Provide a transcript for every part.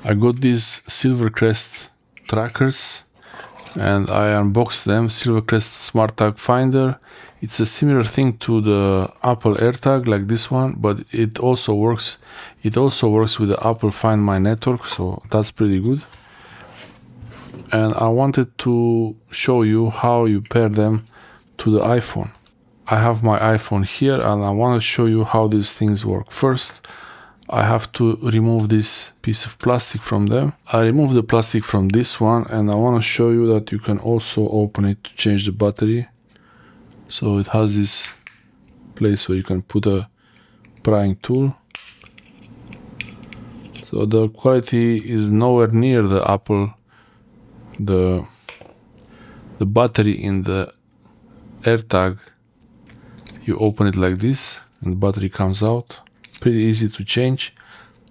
I got these Silvercrest trackers and I unboxed them. Silvercrest Smart Tag Finder. It's a similar thing to the Apple AirTag, like this one, but it also works with the Apple Find My network, so that's pretty good. And I wanted to show you how you pair them to the iPhone. I have my iPhone here and I want to show you how these things work. First, I have to remove this piece of plastic from them. I remove the plastic from this one and I want to show you that you can also open it to change the battery. So it has this place where you can put a prying tool. So the quality is nowhere near the Apple. The battery in the AirTag, you open it like this and the battery comes out. Pretty easy to change,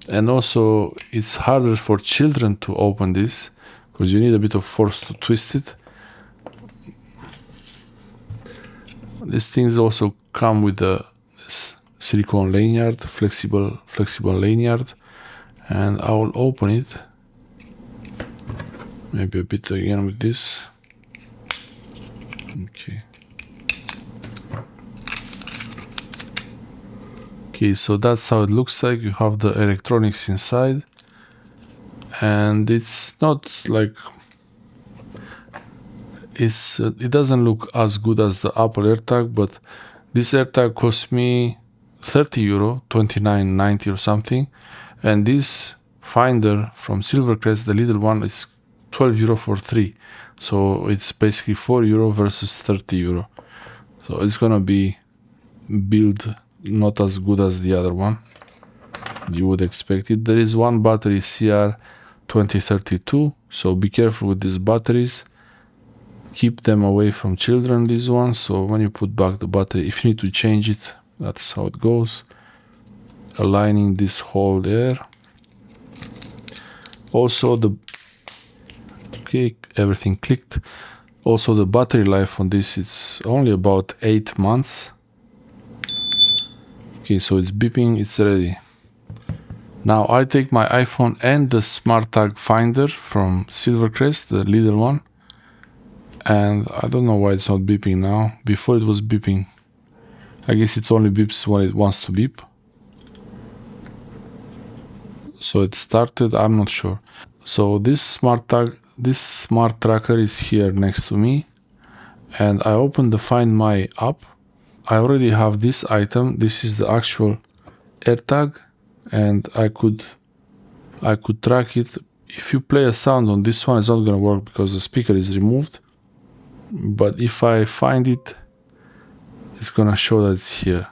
and also it's harder for children to open this because you need a bit of force to twist it. These things also come with this silicone lanyard, flexible lanyard, and I will open it maybe a bit again with this. Okay, so that's how it looks like. You have the electronics inside, and it's not like it doesn't look as good as the Apple AirTag, but this AirTag cost me 30 euro, 29.90 or something, and this finder from Silvercrest, the Lidl one, is 12 euro for 3. So it's basically 4 euro versus 30 euro. So it's gonna be built not as good as the other one. You would expect it. There is one battery, CR2032, so be careful with these batteries. Keep them away from children, these ones. So when you put back the battery, if you need to change it, that's how it goes. Aligning this hole there. Also everything clicked. Also the battery life on this is only about 8 months. Okay, so it's beeping, it's ready. Now I take my iPhone and the Smart Tag Finder from Silvercrest, the Lidl one, and I don't know why it's not beeping now. Before it was beeping. I guess it only beeps when it wants to beep. So it started, I'm not sure. So this smart tracker is here next to me, and I open the Find My app. I already have this item. This is the actual AirTag, and I could track it. If you play a sound on this one, it's not gonna work because the speaker is removed. But if I find it, it's gonna show that it's here.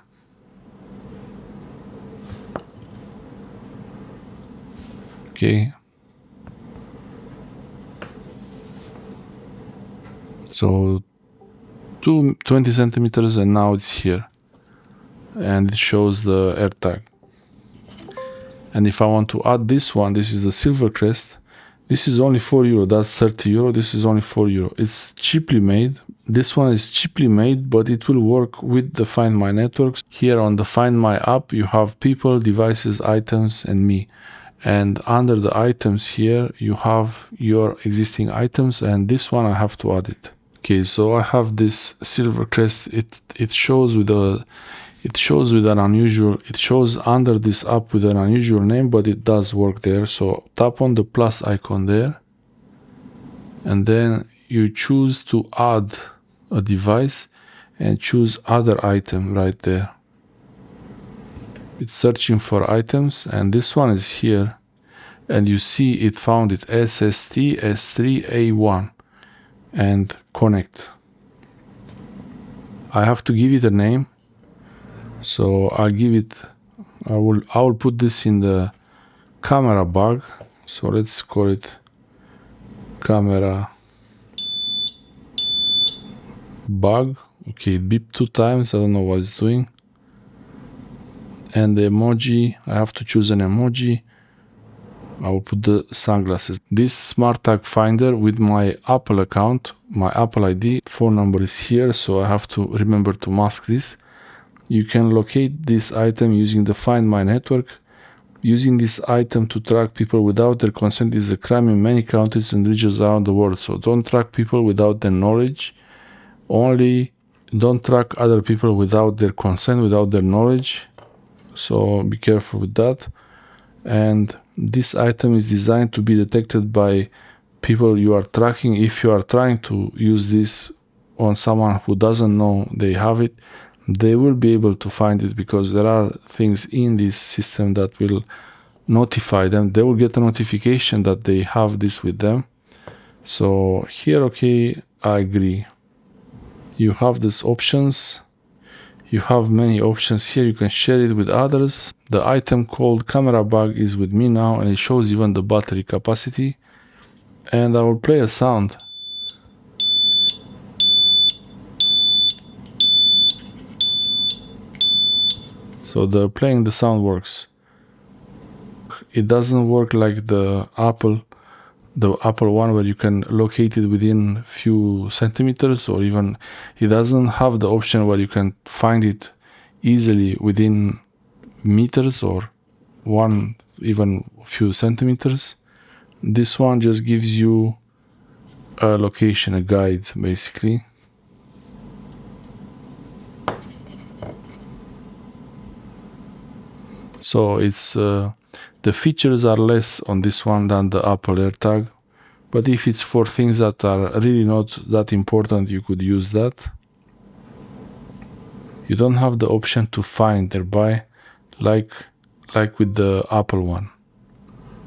Okay. So 20 centimeters, and now it's here. And it shows the AirTag. And if I want to add this one, this is the Silvercrest. This is only 4 euro. That's 30 euro. This is only 4 euro. It's cheaply made. This one is cheaply made, but it will work with the Find My networks. Here on the Find My app, you have people, devices, items, and me. And under the items here, you have your existing items, and this one I have to add it. Okay, so I have this Silvercrest. It shows under this app with an unusual name, but it does work there. So tap on the plus icon there, and then you choose to add a device and choose other item right there. It's searching for items, and this one is here, and you see it found it SST S3A1 and connect. I have to give it a name, so I will put this in the camera bag. So let's call it camera bug. Okay, it beeped 2 times. I don't know what it's doing. And the emoji, I have to choose an emoji. I will put the sunglasses. This Smart Tag Finder with my Apple account, my Apple ID, phone number is here, so I have to remember to mask this. You can locate this item using the Find My network. Using this item to track people without their consent is a crime in many countries and regions around the world. So don't track people without their knowledge. Only don't track other people without their consent, without their knowledge. So be careful with that. And this item is designed to be detected by people you are tracking. If you are trying to use this on someone who doesn't know they have it, they will be able to find it, because there are things in this system that will notify them. They will get a notification that they have this with them. So here, okay, I agree. You have these options. You have many options here. You can share it with others. The item called camera bag is with me now, and it shows even the battery capacity. And I will play a sound. So playing the sound works. It doesn't work like the Apple one, where you can locate it within few centimeters, or even it doesn't have the option where you can find it easily within meters or even few centimeters. This one just gives you a location, a guide, basically. So it's the features are less on this one than the Apple AirTag, but if it's for things that are really not that important, you could use that. You don't have the option to find nearby, like with the Apple one.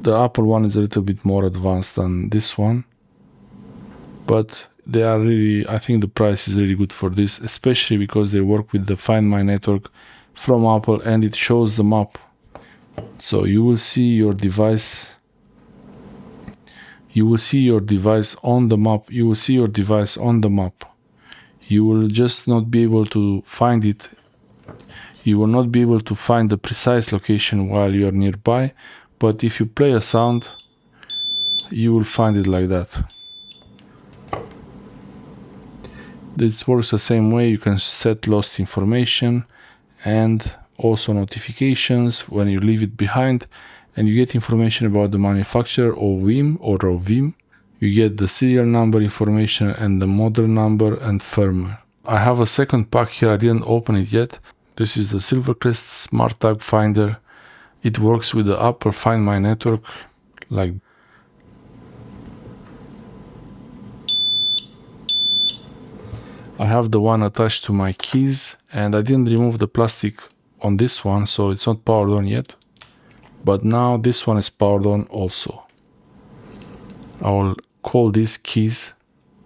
The Apple one is a little bit more advanced than this one, but they are really, I think the price is really good for this, especially because they work with the Find My network from Apple, and it shows the map. So you will see your device. You will see your device on the map. You will see your device on the map. You will just not be able to find it. You will not be able to find the precise location while you are nearby. But if you play a sound, you will find it like that. This works the same way. You can set lost information and also notifications when you leave it behind, and you get information about the manufacturer of VIM or of VIM. You get the serial number information and the model number and firmware. I have a second pack here. I didn't open it yet. This is the Silvercrest Smart Tag Finder. It works with the Apple Find My network. Like I have the one attached to my keys, and I didn't remove the plastic on this one, so it's not powered on yet. But now this one is powered on also. I will call these keys.